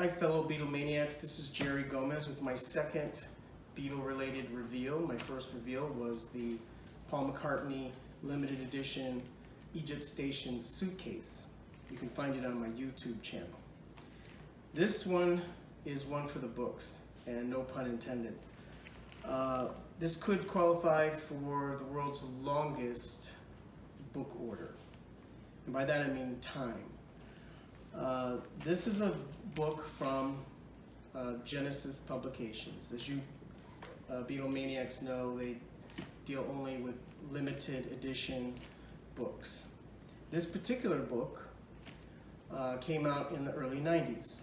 Hi fellow Beatlemaniacs, this is Jerry Gomez with my second Beatle-related reveal. My first reveal was the Paul McCartney limited edition Egypt Station suitcase. You can find it on my YouTube channel. This one is one for the books, and no pun intended. This could qualify for the world's longest book order. And by that I mean time. This is a book from Genesis Publications. As you Beatlemaniacs know, they deal only with limited edition books. This particular book came out in the early 90s.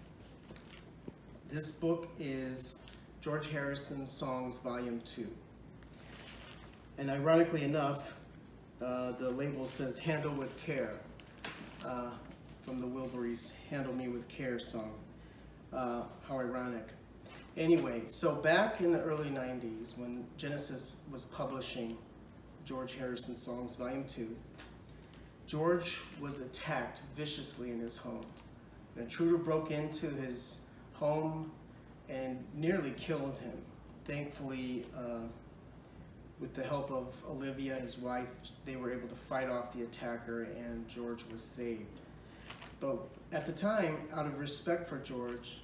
This book is George Harrison's Songs Volume 2. And ironically enough, the label says Handle with Care, from the Wilburys' Handle Me With Care song. How ironic. Anyway, so back in the early 90s when Genesis was publishing George Harrison's Songs Volume 2, George was attacked viciously in his home. An intruder broke into his home and nearly killed him. Thankfully, with the help of Olivia, his wife, they were able to fight off the attacker and George was saved. But at the time, out of respect for George,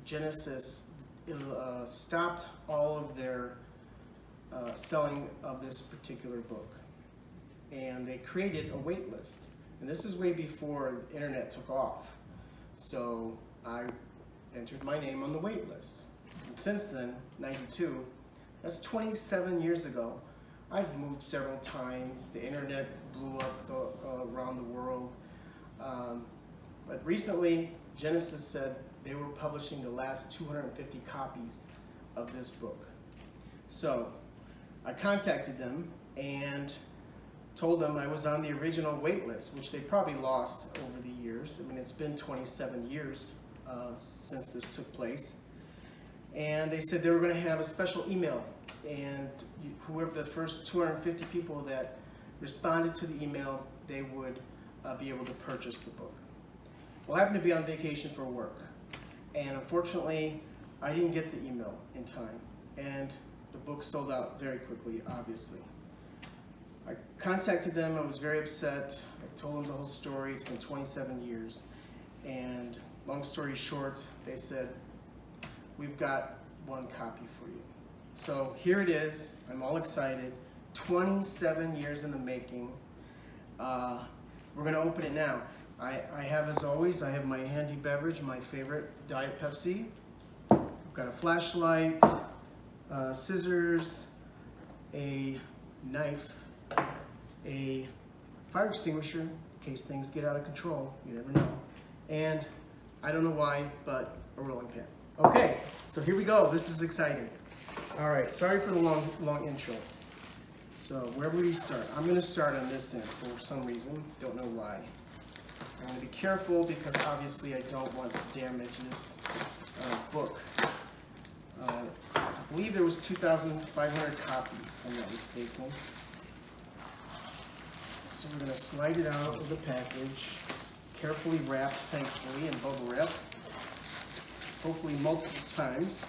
Genesis stopped all of their selling of this particular book. And they created a wait list. And this is way before the internet took off. So I entered my name on the wait list. And since then, 92, that's 27 years ago, I've moved several times. The internet blew up around the world. But recently, Genesis said they were publishing the last 250 copies of this book. So I contacted them and told them I was on the original wait list, which they probably lost over the years. I mean, it's been 27 years since this took place. And they said they were going to have a special email, and whoever the first 250 people that responded to the email, they would be able to purchase the book. Well, I happened to be on vacation for work, and unfortunately, I didn't get the email in time, and the book sold out very quickly, obviously. I contacted them. I was very upset. I told them the whole story. It's been 27 years, and long story short, they said, we've got one copy for you. So here it is. I'm all excited. 27 years in the making. We're going to open it now. I have, as always, I have my handy beverage, my favorite, Diet Pepsi. I've got a flashlight, scissors, a knife, a fire extinguisher in case things get out of control. You never know. And I don't know why, but a rolling pin. Okay, so here we go. This is exciting. All right, sorry for the long intro. So where would we start? I'm going to start on this end for some reason. Don't know why. I'm going to be careful because obviously I don't want to damage this book. I believe there was 2,500 copies, if I'm not mistaken. So we're going to slide it out of the package. It's carefully wrapped, thankfully, in bubble wrap. Hopefully multiple times.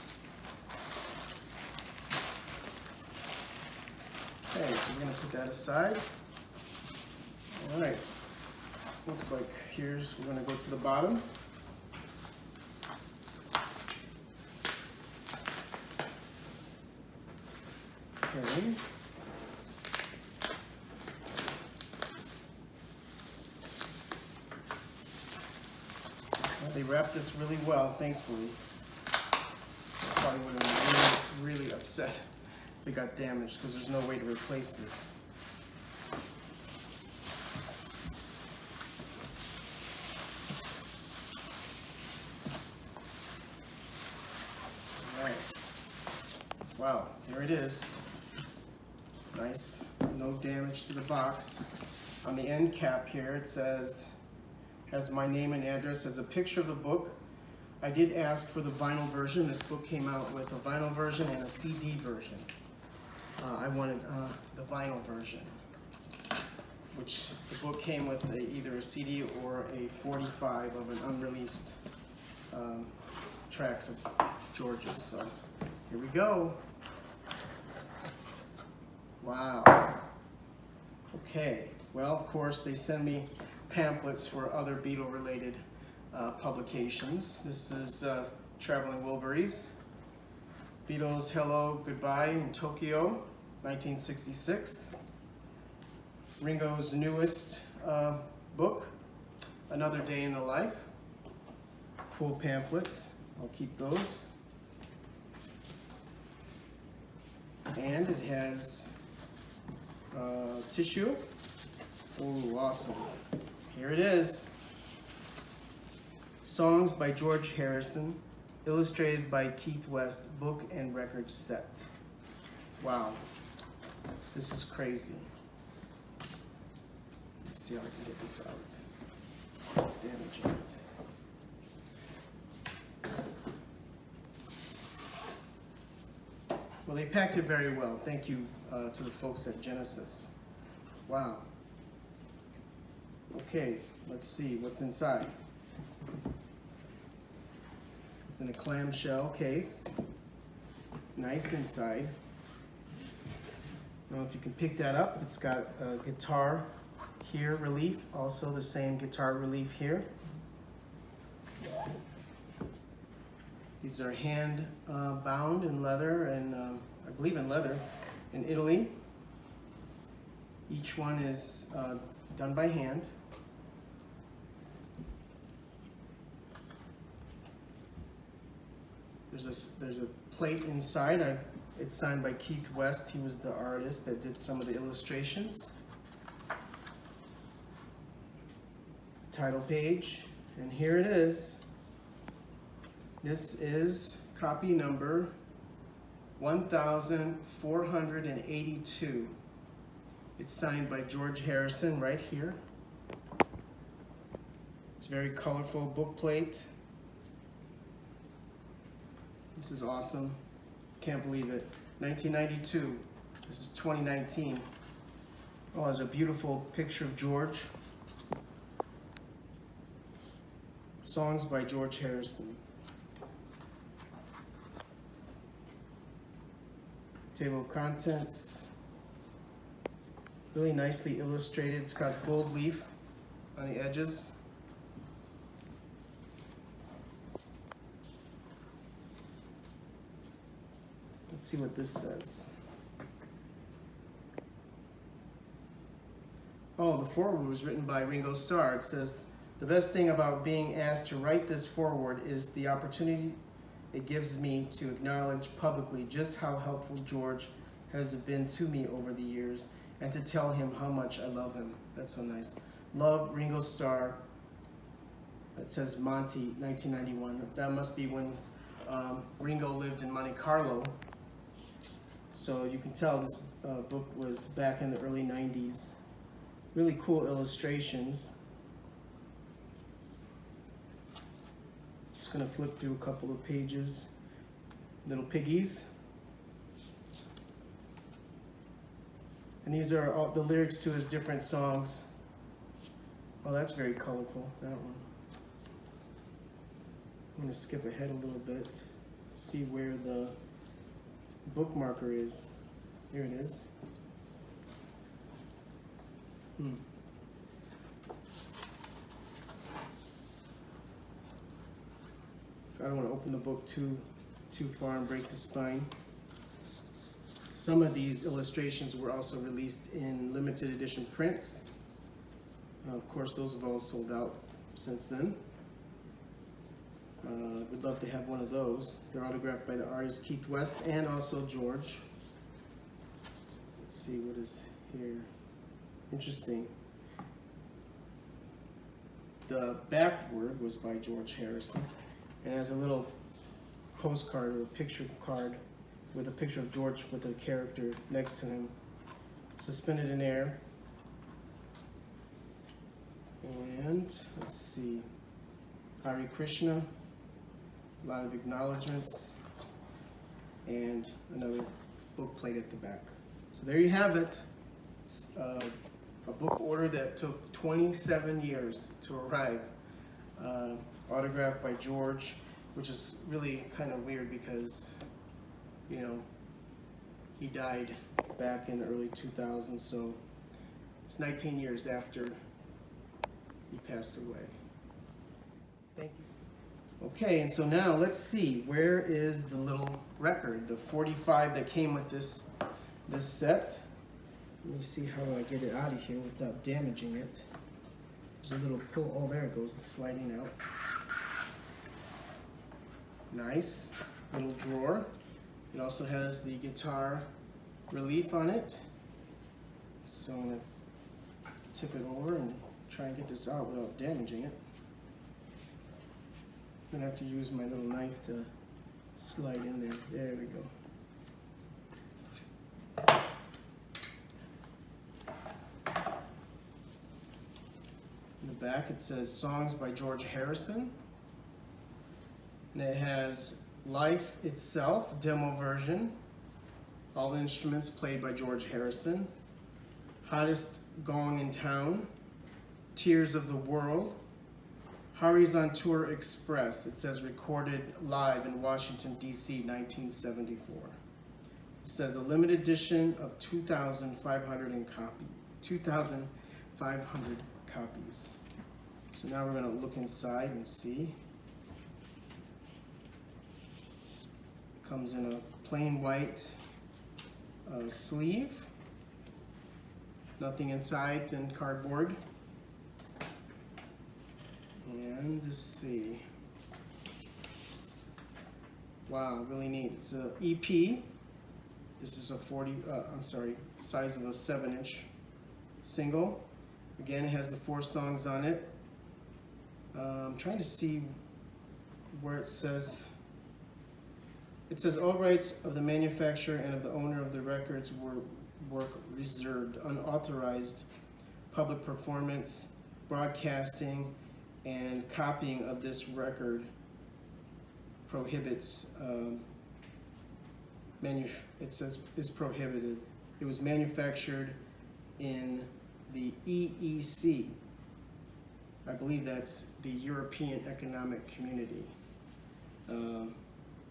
Okay, so we're going to put that aside. All right. Looks like we're going to go to the bottom. Okay. Well, they wrapped this really well, thankfully. I probably would have been really upset if it got damaged because there's no way to replace this. Wow, here it is. Nice, no damage to the box. On the end cap here it says, has my name and address, has a picture of the book. I did ask for the vinyl version. This book came out with a vinyl version and a CD version. I wanted the vinyl version, which the book came with either a CD or a 45 of an unreleased tracks of George's. So here we go. Wow. Okay. Well, of course, they send me pamphlets for other Beatle-related publications. This is Traveling Wilburys. Beatles' Hello, Goodbye in Tokyo, 1966. Ringo's newest book, Another Day in the Life. Cool pamphlets. I'll keep those. And it has tissue. Oh, awesome. Here it is. Songs by George Harrison, illustrated by Keith West, book and record set. Wow. This is crazy. Let's see how I can get this out. Damaging it. Well, they packed it very well. Thank you to the folks at Genesis. Wow. Okay, let's see what's inside. It's in a clamshell case. Nice inside. I don't know if you can pick that up. It's got a guitar here relief, also the same guitar relief here. These are hand bound in leather, and I believe in leather, in Italy. Each one is done by hand. There's a plate inside. It's signed by Keith West. He was the artist that did some of the illustrations. Title page, and here it is. This is copy number 1482. It's signed by George Harrison right here. It's a very colorful book plate. This is awesome. Can't believe it. 1992. This is 2019. Oh, there's a beautiful picture of George. Songs by George Harrison. Table of contents. Really nicely illustrated. It's got gold leaf on the edges. Let's see what this says. Oh, the foreword was written by Ringo Starr. It says, "The best thing about being asked to write this foreword is the opportunity it gives me to acknowledge publicly just how helpful George has been to me over the years, and to tell him how much I love him." That's so nice. Love, Ringo Starr. It says Monty, 1991. That must be when Ringo lived in Monte Carlo. So you can tell this book was back in the early 90s. Really cool illustrations. Just gonna flip through a couple of pages. Little piggies. And these are all the lyrics to his different songs. Oh, that's very colorful, that one. I'm gonna skip ahead a little bit, see where the bookmarker is. Here it is. So I don't want to open the book too far and break the spine. Some of these illustrations were also released in limited edition prints. Of course, those have all sold out since then. Would love to have one of those. They're autographed by the artist Keith West and also George. Let's see what is here. Interesting. The backward was by George Harrison, and has a little postcard or a picture card with a picture of George with a character next to him, suspended in air. And let's see, Hare Krishna, a lot of acknowledgments, and another book plate at the back. So there you have it. A book order that took 27 years to arrive, autographed by George, which is really kind of weird because, you know, he died back in the early 2000s, so it's 19 years after he passed away. Thank you. Okay, and so now let's see, where is the little record, the 45 that came with this set? Let me see how I get it out of here without damaging it. There's a little pull, oh there it goes, it's sliding out. Nice, little drawer. It also has the guitar relief on it. So I'm gonna tip it over and try and get this out without damaging it. I'm gonna have to use my little knife to slide in there. There we go. In the back it says Songs by George Harrison. And it has Life Itself, demo version. All instruments played by George Harrison. Hottest Gong in Town. Tears of the World. Harry's on Tour Express. It says recorded live in Washington, D.C., 1974. It says a limited edition of 2,500 copies. So now we're going to look inside and see. It comes in a plain white sleeve. Nothing inside, thin cardboard. And let's see. Wow, really neat. It's an EP. This is a size of a 7-inch single. Again, it has the 4 songs on it. I'm trying to see where it says. It says all rights of the manufacturer and of the owner of the records work reserved. Unauthorized public performance, broadcasting, and copying of this record prohibits. It says is prohibited. It was manufactured in the EEC. I believe that's the European Economic Community,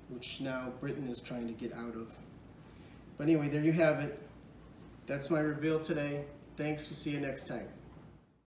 which now Britain is trying to get out of. But anyway, there you have it. That's my reveal today. Thanks. We'll see you next time.